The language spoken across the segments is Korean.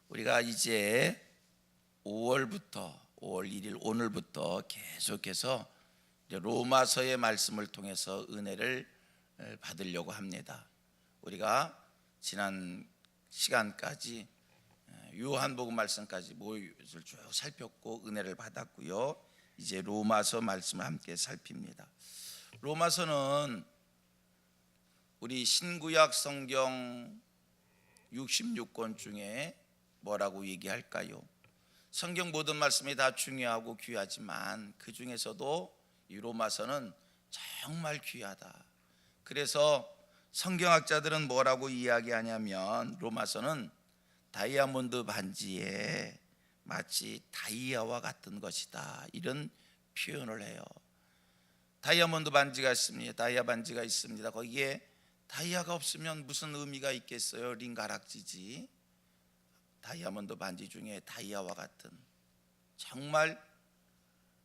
우리가 이제 5월 1일 오늘부터 계속해서 로마서의 말씀을 통해서 은혜를 받으려고 합니다. 우리가 지난 시간까지 요한복음 말씀까지 모습을 쭉 살폈고 은혜를 받았고요. 이제 로마서 말씀을 함께 살핍니다. 로마서는 우리 신구약 성경 66권 중에 뭐라고 얘기할까요? 성경 모든 말씀이 다 중요하고 귀하지만 그 중에서도 이 로마서는 정말 귀하다. 그래서 성경학자들은 뭐라고 이야기하냐면 로마서는 다이아몬드 반지에 마치 다이아와 같은 것이다, 이런 표현을 해요. 다이아몬드 반지가 있습니다. 다이아 반지가 있습니다. 거기에 다이아가 없으면 무슨 의미가 있겠어요? 링가락지지. 다이아몬드 반지 중에 다이아와 같은, 정말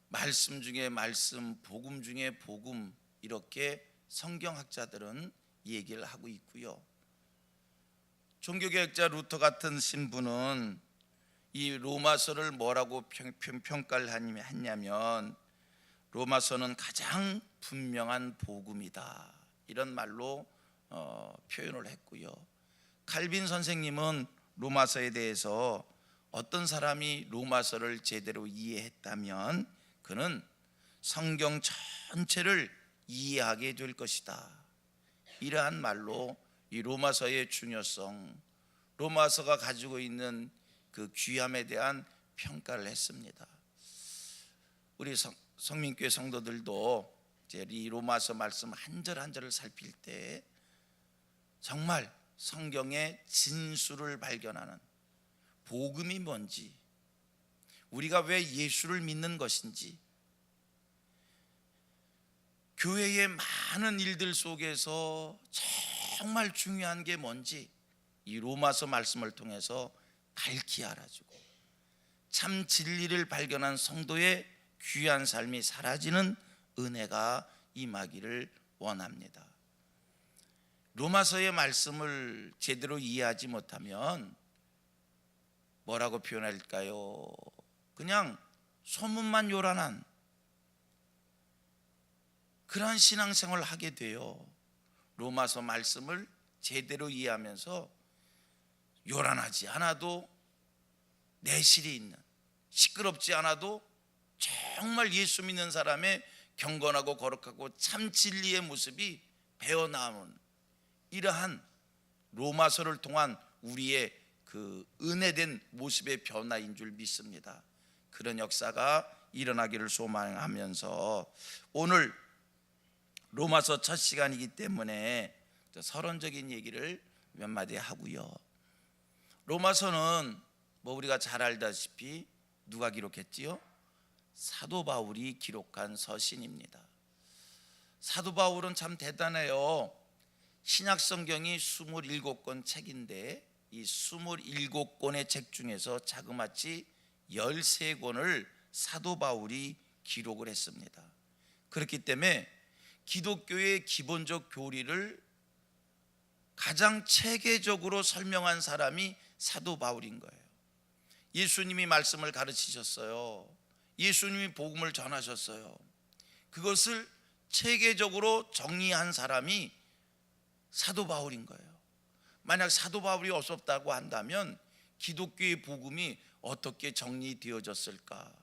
말씀 중에 말씀, 복음 중에 복음, 이렇게 성경학자들은 얘기를 하고 있고요. 종교개혁자 루터 같은 신부는 이 로마서를 뭐라고 평가를 했냐면 로마서는 가장 분명한 복음이다, 이런 말로 표현을 했고요. 칼빈 선생님은 로마서에 대해서 어떤 사람이 로마서를 제대로 이해했다면 그는 성경 전체를 이해하게 될 것이다, 이러한 말로 이 로마서의 중요성, 로마서가 가지고 있는 그 귀함에 대한 평가를 했습니다. 우리 성민교회 성도들도 이제 이 로마서 말씀 한 절 한 절을 살필 때 정말 성경의 진수를 발견하는, 복음이 뭔지, 우리가 왜 예수를 믿는 것인지, 교회의 많은 일들 속에서 정말 중요한 게 뭔지 이 로마서 말씀을 통해서 밝히 알아주고 참 진리를 발견한 성도의 귀한 삶이 사라지는 은혜가 임하기를 원합니다. 로마서의 말씀을 제대로 이해하지 못하면 뭐라고 표현할까요? 그냥 소문만 요란한 그러한 신앙생활을 하게 돼요. 로마서 말씀을 제대로 이해하면서 요란하지 않아도 내실이 있는, 시끄럽지 않아도 정말 예수 믿는 사람의 경건하고 거룩하고 참 진리의 모습이 배어나오는 이러한 로마서를 통한 우리의 그 은혜된 모습의 변화인 줄 믿습니다. 그런 역사가 일어나기를 소망하면서 오늘 로마서 첫 시간이기 때문에 서론적인 얘기를 몇 마디 하고요. 로마서는 뭐 우리가 잘 알다시피 누가 기록했지요? 사도 바울이 기록한 서신입니다. 사도 바울은 참 대단해요. 신약 성경이 27권 책인데 이 27권의 책 중에서 자그마치 13권을 사도 바울이 기록을 했습니다. 그렇기 때문에 기독교의 기본적 교리를 가장 체계적으로 설명한 사람이 사도 바울인 거예요. 예수님이 말씀을 가르치셨어요. 예수님이 복음을 전하셨어요. 그것을 체계적으로 정리한 사람이 사도 바울인 거예요. 만약 사도 바울이 없었다고 한다면 기독교의 복음이 어떻게 정리되어졌을까?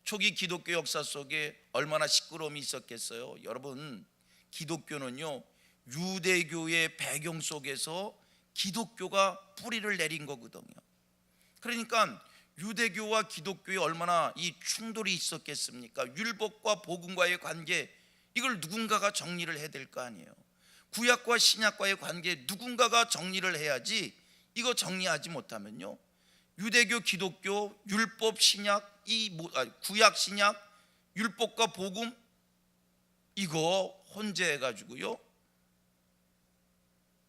초기 기독교 역사 속에 얼마나 시끄러움이 있었겠어요. 여러분, 기독교는요 유대교의 배경 속에서 기독교가 뿌리를 내린 거거든요. 그러니까 유대교와 기독교에 얼마나 이 충돌이 있었겠습니까? 율법과 복음과의 관계, 이걸 누군가가 정리를 해야 될 거 아니에요. 구약과 신약과의 관계 누군가가 정리를 해야지. 이거 정리하지 못하면요 유대교, 기독교, 율법, 신약, 구약, 신약, 율법과 복음 이거 혼재해가지고요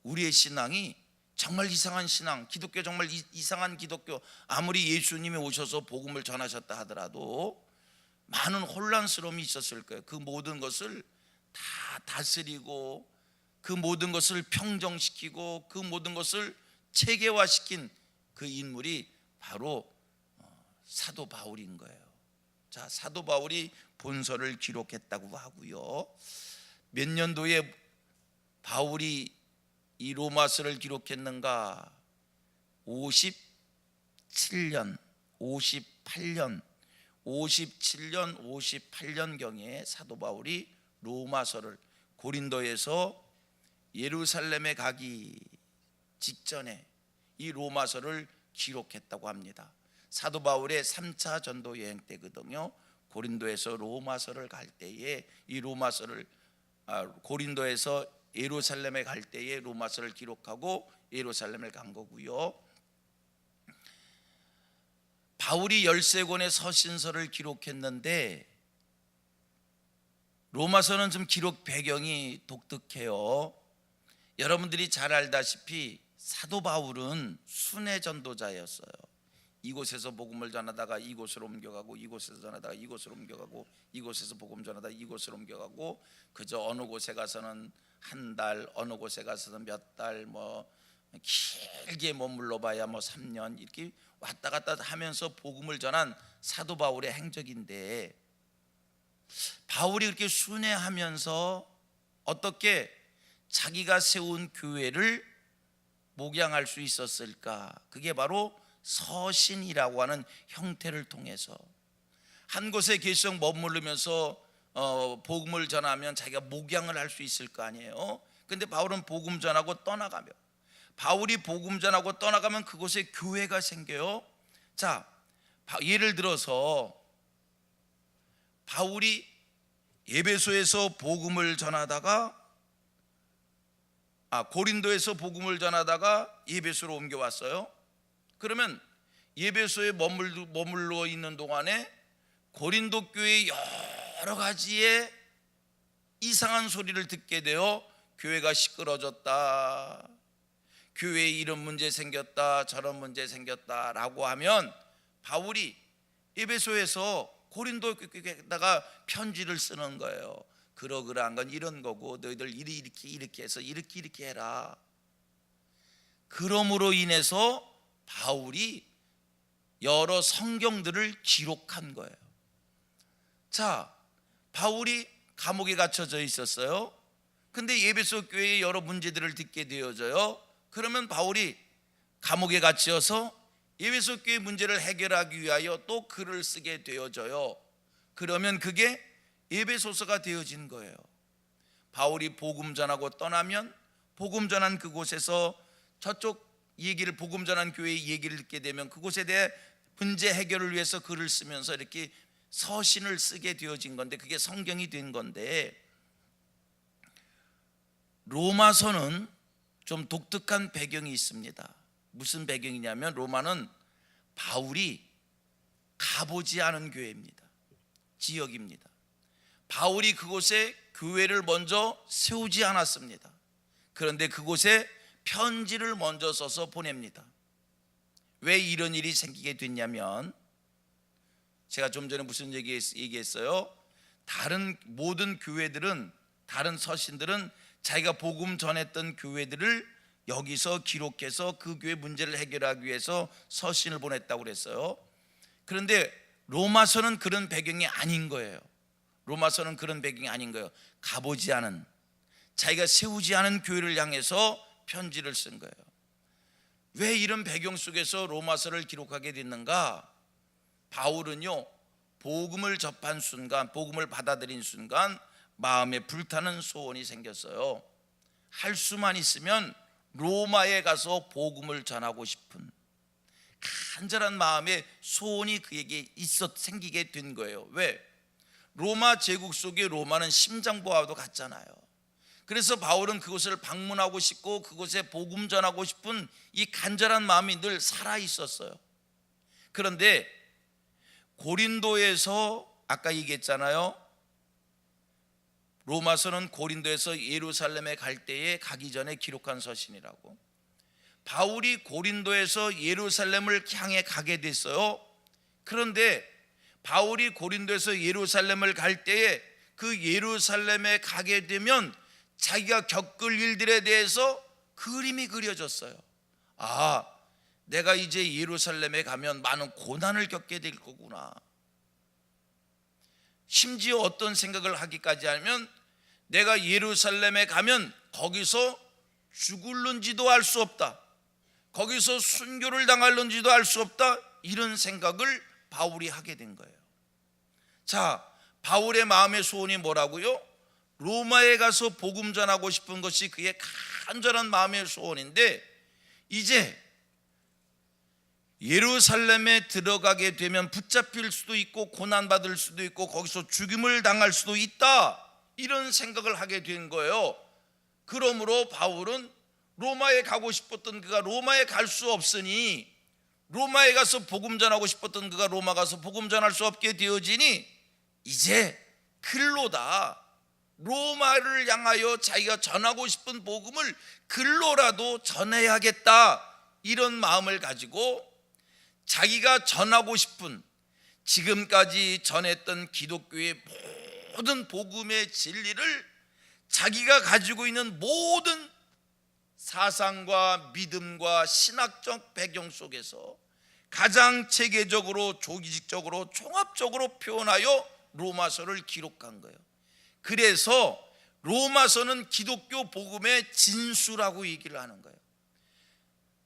우리의 신앙이 정말 이상한 신앙, 기독교 정말 이상한 기독교, 아무리 예수님이 오셔서 복음을 전하셨다 하더라도 많은 혼란스러움이 있었을 거예요. 그 모든 것을 다 다스리고 그 모든 것을 평정시키고 그 모든 것을 체계화시킨 그 인물이 바로 사도 바울인 거예요. 자, 사도 바울이 본서를 기록했다고 하고요. 몇 년도에 바울이 이 로마서를 기록했는가? 57년, 58년경에 사도 바울이 로마서를 고린도에서 예루살렘에 가기 직전에 이 로마서를 기록했다고 합니다. 사도 바울의 3차 전도 여행 때거든요. 고린도에서 로마서를 갈 때에 이 로마서를 고린도에서 예루살렘에 갈 때에 로마서를 기록하고 예루살렘을 간 거고요. 바울이 13권의 서신서를 기록했는데 로마서는 좀 기록 배경이 독특해요. 여러분들이 잘 알다시피 사도 바울은 순회 전도자였어요. 이곳에서 복음을 전하다가 이곳으로 옮겨가고, 이곳에서 전하다가 이곳으로 옮겨가고, 이곳에서 복음 전하다가 이곳으로 옮겨가고, 그저 어느 곳에 가서는 한 달, 어느 곳에 가서는 몇 달, 길게 머물러 봐야 3년 이렇게 왔다 갔다 하면서 복음을 전한 사도 바울의 행적인데, 바울이 그렇게 순회하면서 어떻게 자기가 세운 교회를 목양할 수 있었을까? 그게 바로 서신이라고 하는 형태를 통해서 한 곳에 계속 머무르면서 복음을 전하면 자기가 목양을 할 수 있을 거 아니에요. 근데 바울은 복음 전하고 떠나가며, 바울이 복음 전하고 떠나가면 그곳에 교회가 생겨요. 자, 예를 들어서 바울이 에베소에서 복음을 전하다가 고린도에서 복음을 전하다가 에베소로 옮겨왔어요. 그러면 에베소에 머물러 있는 동안에 고린도 교회의 여러 가지의 이상한 소리를 듣게 되어 교회가 시끄러졌다, 교회에 이런 문제 생겼다, 저런 문제 생겼다라고 하면 바울이 에베소에서 고린도 교회에다가 편지를 쓰는 거예요. 그러한 건 이런 거고 너희들 이렇게 해서 이렇게 해라. 그러므로 인해서 바울이 여러 성경들을 기록한 거예요. 자, 바울이 감옥에 갇혀져 있었어요. 근데 에베소 교회의 여러 문제들을 듣게 되어져요. 그러면 바울이 감옥에 갇혀서 에베소 교회 문제를 해결하기 위하여 또 글을 쓰게 되어져요. 그러면 그게 에베소서가 되어진 거예요. 바울이 복음 전하고 떠나면 복음 전한 그곳에서 저쪽 얘기를, 복음 전한 교회의 얘기를 듣게 되면 그곳에 대해 문제 해결을 위해서 글을 쓰면서 이렇게 서신을 쓰게 되어진 건데, 그게 성경이 된 건데, 로마서는 좀 독특한 배경이 있습니다. 무슨 배경이냐면 로마는 바울이 가보지 않은 교회입니다. 지역입니다. 바울이 그곳에 교회를 먼저 세우지 않았습니다. 그런데 그곳에 편지를 먼저 써서 보냅니다. 왜 이런 일이 생기게 됐냐면, 제가 좀 전에 무슨 얘기했어요? 다른 모든 교회들은, 다른 서신들은 자기가 복음 전했던 교회들을 여기서 기록해서 그 교회 문제를 해결하기 위해서 서신을 보냈다고 그랬어요. 그런데 로마서는 그런 배경이 아닌 거예요. 로마서는 그런 배경이 아닌 거예요. 가보지 않은, 자기가 세우지 않은 교회를 향해서 편지를 쓴 거예요. 왜 이런 배경 속에서 로마서를 기록하게 됐는가? 바울은요, 복음을 접한 순간, 복음을 받아들인 순간 마음에 불타는 소원이 생겼어요. 할 수만 있으면 로마에 가서 복음을 전하고 싶은 간절한 마음의 소원이 그에게 생기게 된 거예요. 왜? 로마 제국 속의 로마는 심장부와도 같잖아요. 그래서 바울은 그곳을 방문하고 싶고 그곳에 복음 전하고 싶은 이 간절한 마음이 늘 살아 있었어요. 그런데 고린도에서, 아까 얘기했잖아요, 로마서는 고린도에서 예루살렘에 갈 때에 가기 전에 기록한 서신이라고. 바울이 고린도에서 예루살렘을 향해 가게 됐어요. 그런데 바울이 고린도에서 예루살렘을 갈 때에 그 예루살렘에 가게 되면 자기가 겪을 일들에 대해서 그림이 그려졌어요. 내가 이제 예루살렘에 가면 많은 고난을 겪게 될 거구나. 심지어 어떤 생각을 하기까지 하면 내가 예루살렘에 가면 거기서 죽을는지도 알 수 없다, 거기서 순교를 당할는지도 알 수 없다, 이런 생각을 바울이 하게 된 거예요. 자, 바울의 마음의 소원이 뭐라고요? 로마에 가서 복음 전하고 싶은 것이 그의 간절한 마음의 소원인데, 이제 예루살렘에 들어가게 되면 붙잡힐 수도 있고 고난받을 수도 있고 거기서 죽임을 당할 수도 있다, 이런 생각을 하게 된 거예요. 그러므로 바울은 로마에 가고 싶었던 그가 로마에 갈 수 없으니, 로마에 가서 복음 전하고 싶었던 그가 로마 가서 복음 전할 수 없게 되어지니 이제 글로다, 로마를 향하여 자기가 전하고 싶은 복음을 글로라도 전해야겠다, 이런 마음을 가지고 자기가 전하고 싶은, 지금까지 전했던 기독교의 모든 복음의 진리를 자기가 가지고 있는 모든 사상과 믿음과 신학적 배경 속에서 가장 체계적으로, 조직적으로, 종합적으로 표현하여 로마서를 기록한 거예요. 그래서 로마서는 기독교 복음의 진수라고 얘기를 하는 거예요.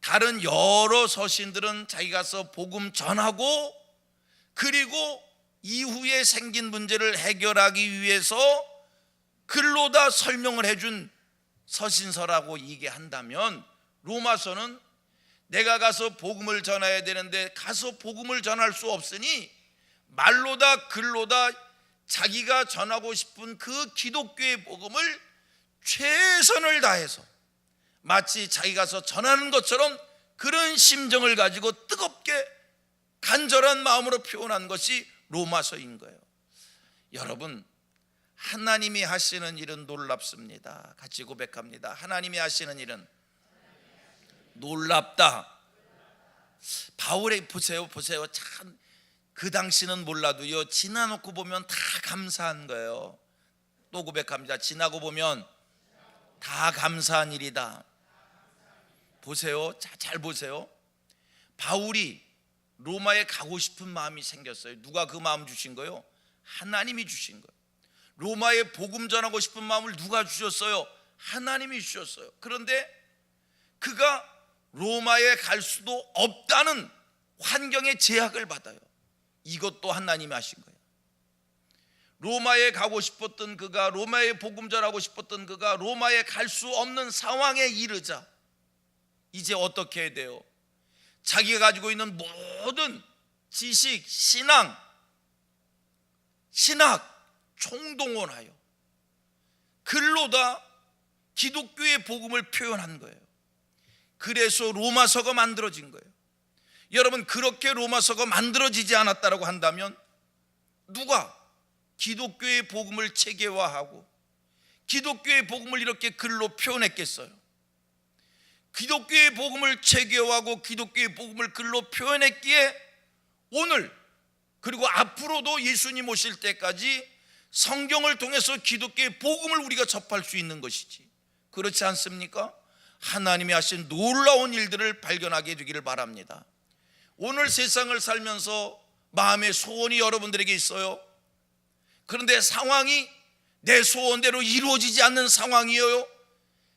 다른 여러 서신들은 자기가서 복음 전하고 그리고 이후에 생긴 문제를 해결하기 위해서 글로 다 설명을 해준 서신서라고 얘기한다면, 로마서는 내가 가서 복음을 전해야 되는데 가서 복음을 전할 수 없으니 말로다 글로다 자기가 전하고 싶은 그 기독교의 복음을 최선을 다해서 마치 자기가 가서 전하는 것처럼 그런 심정을 가지고 뜨겁게 간절한 마음으로 표현한 것이 로마서인 거예요. 여러분, 하나님이 하시는 일은 놀랍습니다. 같이 고백합니다. 하나님이 하시는 일은 놀랍다. 바울의 보세요. 참 그 당시는 몰라도요, 지나놓고 보면 다 감사한 거예요. 또 고백합니다. 지나고 보면 다 감사한 일이다. 보세요. 잘 보세요. 바울이 로마에 가고 싶은 마음이 생겼어요. 누가 그 마음 주신 거예요? 하나님이 주신 거예요. 로마에 복음 전하고 싶은 마음을 누가 주셨어요? 하나님이 주셨어요. 그런데 그가 로마에 갈 수도 없다는 환경의 제약을 받아요. 이것도 하나님이 하신 거예요. 로마에 가고 싶었던 그가, 로마에 복음 전하고 싶었던 그가 로마에 갈 수 없는 상황에 이르자 이제 어떻게 해야 돼요? 자기가 가지고 있는 모든 지식, 신학 총동원하여 글로다 기독교의 복음을 표현한 거예요. 그래서 로마서가 만들어진 거예요. 여러분, 그렇게 로마서가 만들어지지 않았다고 한다면 누가 기독교의 복음을 체계화하고 기독교의 복음을 이렇게 글로 표현했겠어요? 기독교의 복음을 체계화하고 기독교의 복음을 글로 표현했기에 오늘 그리고 앞으로도 예수님 오실 때까지 성경을 통해서 기독교의 복음을 우리가 접할 수 있는 것이지, 그렇지 않습니까? 하나님이 하신 놀라운 일들을 발견하게 되기를 바랍니다. 오늘 세상을 살면서 마음의 소원이 여러분들에게 있어요. 그런데 상황이 내 소원대로 이루어지지 않는 상황이에요.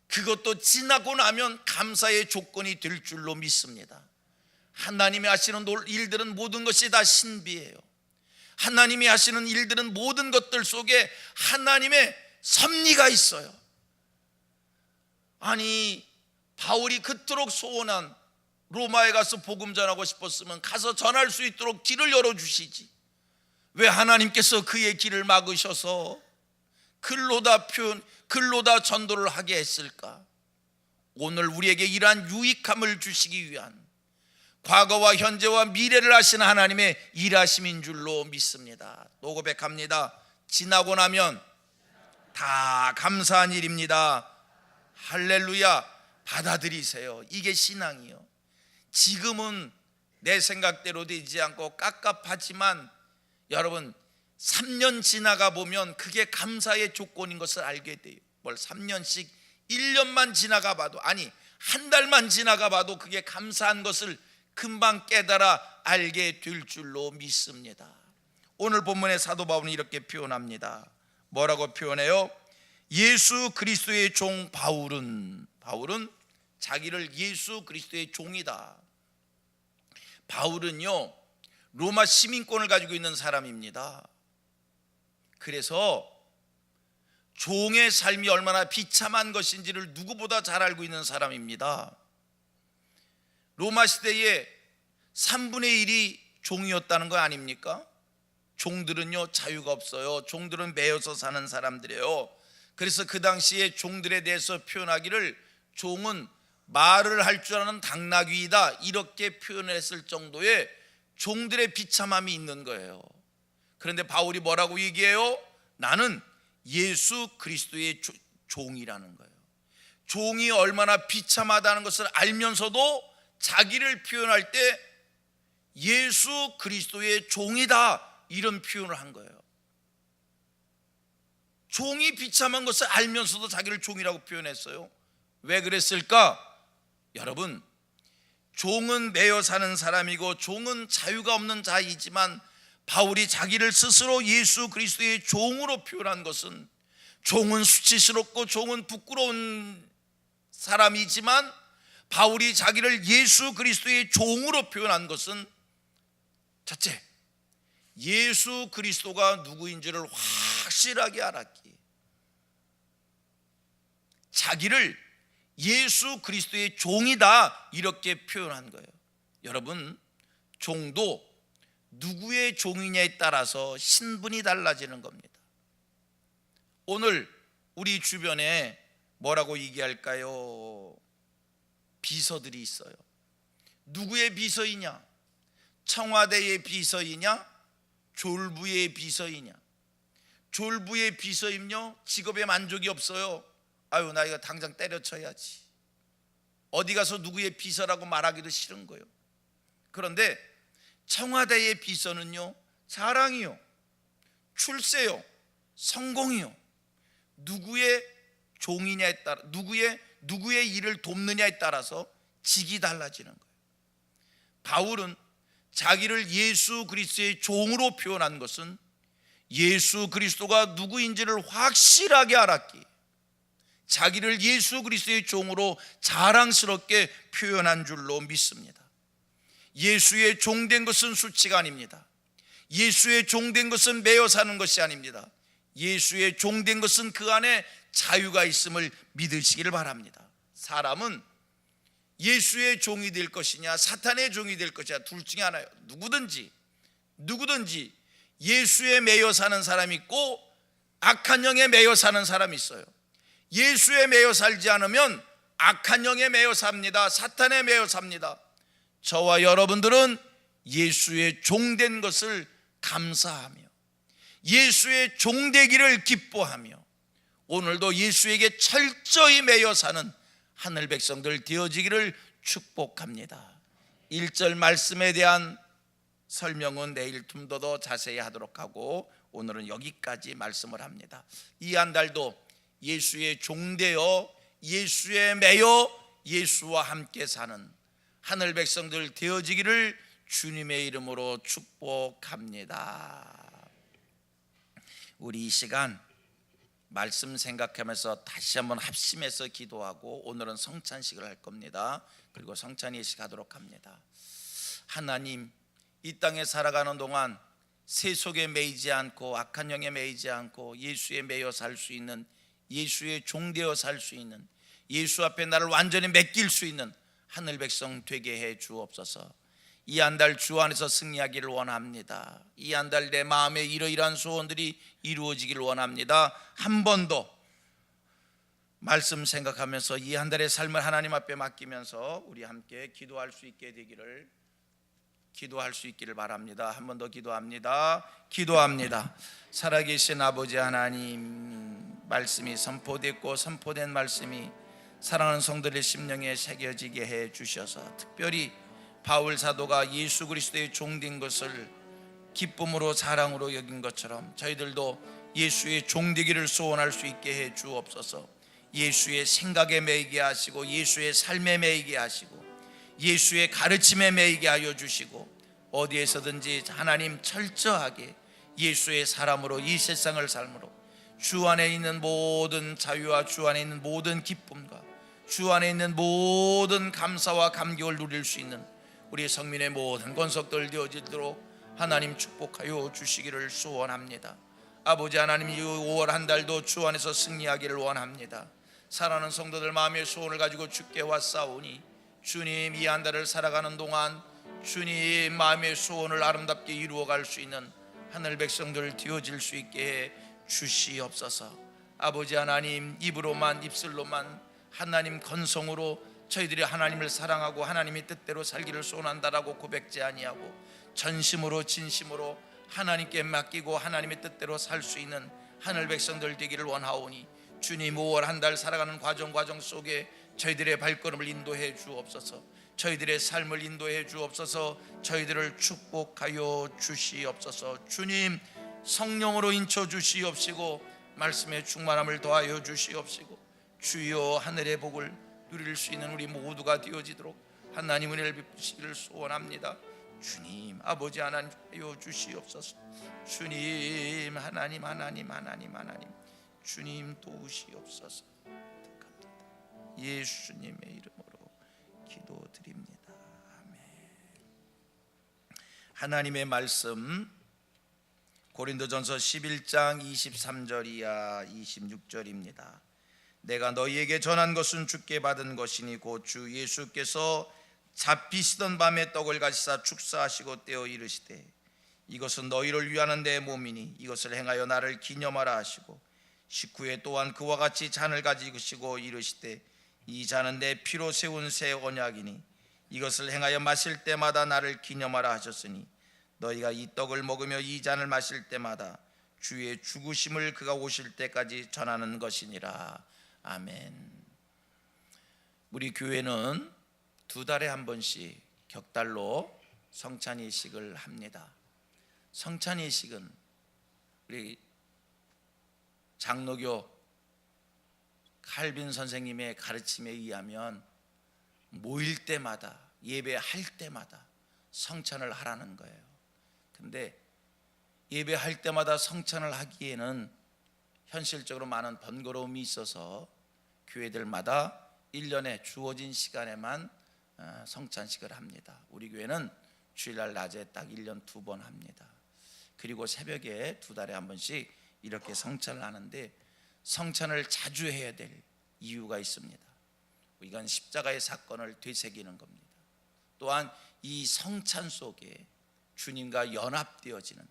그것도 지나고 나면 감사의 조건이 될 줄로 믿습니다. 하나님이 하시는 일들은 모든 것이 다 신비해요. 하나님이 하시는 일들은 모든 것들 속에 하나님의 섭리가 있어요. 아니, 바울이 그토록 소원한 로마에 가서 복음 전하고 싶었으면 가서 전할 수 있도록 길을 열어주시지, 왜 하나님께서 그의 길을 막으셔서 글로다 전도를 하게 했을까? 오늘 우리에게 이러한 유익함을 주시기 위한 과거와 현재와 미래를 하시는 하나님의 일하심인 줄로 믿습니다. 또 고백합니다. 지나고 나면 다 감사한 일입니다. 할렐루야. 받아들이세요. 이게 신앙이요. 지금은 내 생각대로 되지 않고 깝깝하지만 여러분, 3년 지나가 보면 그게 감사의 조건인 것을 알게 돼요. 뭘 3년씩 1년만 지나가 봐도, 아니 한 달만 지나가 봐도 그게 감사한 것을 금방 깨달아 알게 될 줄로 믿습니다. 오늘 본문의 사도 바울은 이렇게 표현합니다. 뭐라고 표현해요? 예수 그리스도의 종 바울은 자기를 예수 그리스도의 종이다. 바울은요, 로마 시민권을 가지고 있는 사람입니다. 그래서 종의 삶이 얼마나 비참한 것인지를 누구보다 잘 알고 있는 사람입니다. 로마 시대에 3분의 1이 종이었다는 거 아닙니까? 종들은요, 자유가 없어요. 종들은 매여서 사는 사람들이에요. 그래서 그 당시에 종들에 대해서 표현하기를 종은 말을 할 줄 아는 당나귀이다, 이렇게 표현을 했을 정도의 종들의 비참함이 있는 거예요. 그런데 바울이 뭐라고 얘기해요? 나는 예수 그리스도의 종이라는 거예요. 종이 얼마나 비참하다는 것을 알면서도 자기를 표현할 때 예수 그리스도의 종이다, 이런 표현을 한 거예요. 종이 비참한 것을 알면서도 자기를 종이라고 표현했어요. 왜 그랬을까? 여러분, 종은 매여 사는 사람이고 종은 자유가 없는 자이지만 바울이 자기를 스스로 예수 그리스도의 종으로 표현한 것은, 종은 수치스럽고 종은 부끄러운 사람이지만 바울이 자기를 예수 그리스도의 종으로 표현한 것은, 첫째, 예수 그리스도가 누구인지를 확실하게 알았기, 자기를 예수 그리스도의 종이다, 이렇게 표현한 거예요. 여러분, 종도 누구의 종이냐에 따라서 신분이 달라지는 겁니다. 오늘 우리 주변에 뭐라고 얘기할까요? 비서들이 있어요. 누구의 비서이냐? 청와대의 비서이냐? 졸부의 비서이냐? 졸부의 비서임요, 직업에 만족이 없어요. 아유, 나 이거 당장 때려쳐야지. 어디 가서 누구의 비서라고 말하기도 싫은 거예요. 그런데 청와대의 비서는요, 자랑이요, 출세요, 성공이요, 누구의 종이냐에 따라, 누구의 일을 돕느냐에 따라서 직이 달라지는 거예요. 바울은 자기를 예수 그리스도의 종으로 표현한 것은 예수 그리스도가 누구인지를 확실하게 알았기, 자기를 예수 그리스도의 종으로 자랑스럽게 표현한 줄로 믿습니다. 예수의 종된 것은 수치가 아닙니다. 예수의 종된 것은 매여 사는 것이 아닙니다. 예수의 종된 것은 그 안에 자유가 있음을 믿으시기를 바랍니다. 사람은 예수의 종이 될 것이냐 사탄의 종이 될 것이냐, 둘 중에 하나예요. 누구든지 예수에 매여 사는 사람이 있고 악한 영에 매여 사는 사람이 있어요. 예수에 매여 살지 않으면 악한 영에 매여 삽니다. 사탄에 매여 삽니다. 저와 여러분들은 예수의 종된 것을 감사하며 예수의 종되기를 기뻐하며 오늘도 예수에게 철저히 매여 사는 하늘 백성들 되어지기를 축복합니다. 1절 말씀에 대한 설명은 내일 좀 더 자세히 하도록 하고 오늘은 여기까지 말씀을 합니다. 이 한 달도 예수의 종되어 예수에 매여 예수와 함께 사는 하늘 백성들 되어지기를 주님의 이름으로 축복합니다. 우리 이 시간 말씀 생각하면서 다시 한번 합심해서 기도하고 오늘은 성찬식을 할 겁니다. 그리고 성찬 예식하도록 합니다. 하나님, 이 땅에 살아가는 동안 세속에 매이지 않고 악한 영에 매이지 않고 예수에 매여 살 수 있는, 예수의 종되어 살 수 있는, 예수 앞에 나를 완전히 맡길 수 있는 하늘 백성 되게 해 주옵소서. 이 한 달 주 안에서 승리하기를 원합니다. 이 한 달 내 마음에 이러이러한 소원들이 이루어지기를 원합니다. 한 번 더 말씀 생각하면서 이 한 달의 삶을 하나님 앞에 맡기면서 우리 함께 기도할 수 있기를 바랍니다. 한 번 더 기도합니다. 살아계신 아버지 하나님, 말씀이 선포됐고 선포된 말씀이 사랑하는 성도들의 심령에 새겨지게 해 주셔서 특별히 바울 사도가 예수 그리스도의 종된 것을 기쁨으로 자랑으로 여긴 것처럼 저희들도 예수의 종되기를 소원할 수 있게 해 주옵소서. 예수의 생각에 매이게 하시고 예수의 삶에 매이게 하시고 예수의 가르침에 매이게 하여 주시고 어디에서든지 하나님 철저하게 예수의 사람으로 이 세상을 삶으로 주 안에 있는 모든 자유와 주 안에 있는 모든 기쁨과 주 안에 있는 모든 감사와 감격을 누릴 수 있는 우리 성민의 모든 권속들 되어지도록 하나님 축복하여 주시기를 소원합니다. 아버지 하나님, 이 5월 한 달도 주 안에서 승리하기를 원합니다. 사랑하는 성도들 마음의 소원을 가지고 주께 왔사오니 주님, 이 한 달을 살아가는 동안 주님 마음의 소원을 아름답게 이루어갈 수 있는 하늘 백성들 되어질 수 있게 해 주시옵소서. 아버지 하나님, 입으로만 입술로만 하나님 건성으로 저희들이 하나님을 사랑하고 하나님의 뜻대로 살기를 소원한다라고 고백지 아니하고 전심으로 진심으로 하나님께 맡기고 하나님의 뜻대로 살 수 있는 하늘 백성들 되기를 원하오니 주님, 5월 한 달 살아가는 과정 속에 저희들의 발걸음을 인도해 주옵소서. 저희들의 삶을 인도해 주옵소서. 저희들을 축복하여 주시옵소서. 주님, 성령으로 인쳐 주시옵시고 말씀의 충만함을 더하여 주시옵시고 주여, 하늘의 복을 누릴 수 있는 우리 모두가 되어지도록 하나님 은혜를 베푸시기를 소원합니다. 주님, 아버지 하나님 하여 주시옵소서. 주님, 하나님 주님 도우시옵소서. 예수님의 이름으로 기도드립니다. 아멘. 하나님의 말씀 고린도전서 11장 23절 이하 26절입니다. 내가 너희에게 전한 것은 주께 받은 것이니 곧 주 예수께서 잡히시던 밤에 떡을 가시사 축사하시고 떼어 이르시되 이것은 너희를 위하는 내 몸이니 이것을 행하여 나를 기념하라 하시고 식후에 또한 그와 같이 잔을 가지시고 이르시되 이 잔은 내 피로 세운 새 언약이니 이것을 행하여 마실 때마다 나를 기념하라 하셨으니 너희가 이 떡을 먹으며 이 잔을 마실 때마다 주의 죽으심을 그가 오실 때까지 전하는 것이니라. 아멘. 우리 교회는 2달에 한 번씩 격달로 성찬이식을 합니다. 성찬이식은 우리 장로교 칼빈 선생님의 가르침에 의하면 모일 때마다 예배할 때마다 성찬을 하라는 거예요. 근데 예배할 때마다 성찬을 하기에는 현실적으로 많은 번거로움이 있어서 교회들마다 1년에 주어진 시간에만 성찬식을 합니다. 우리 교회는 주일날 낮에 딱 1년 2번 합니다. 그리고 새벽에 2달에 한 번씩 이렇게 성찬을 하는데 성찬을 자주 해야 될 이유가 있습니다. 이건 십자가의 사건을 되새기는 겁니다. 또한 이 성찬 속에 주님과 연합되어지는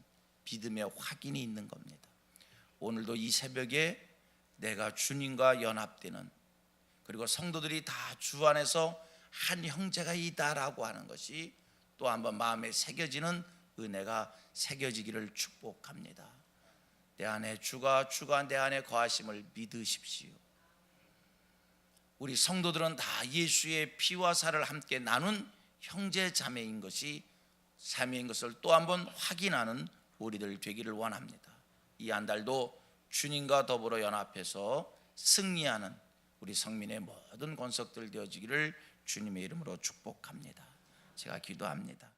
믿음의 확인이 있는 겁니다. 오늘도 이 새벽에 내가 주님과 연합되는, 그리고 성도들이 다 주 안에서 한 형제가 있다라고 하는 것이 또 한번 마음에 새겨지는 은혜가 새겨지기를 축복합니다. 내 안에 주가 내 안에 거하심을 믿으십시오. 우리 성도들은 다 예수의 피와 살을 함께 나눈 형제 자매인 것이 삶인 것을 또 한번 확인하는 우리들 되기를 원합니다. 이 한 달도 주님과 더불어 연합해서 승리하는 우리 성민의 모든 권속들 되어지기를 주님의 이름으로 축복합니다. 제가 기도합니다.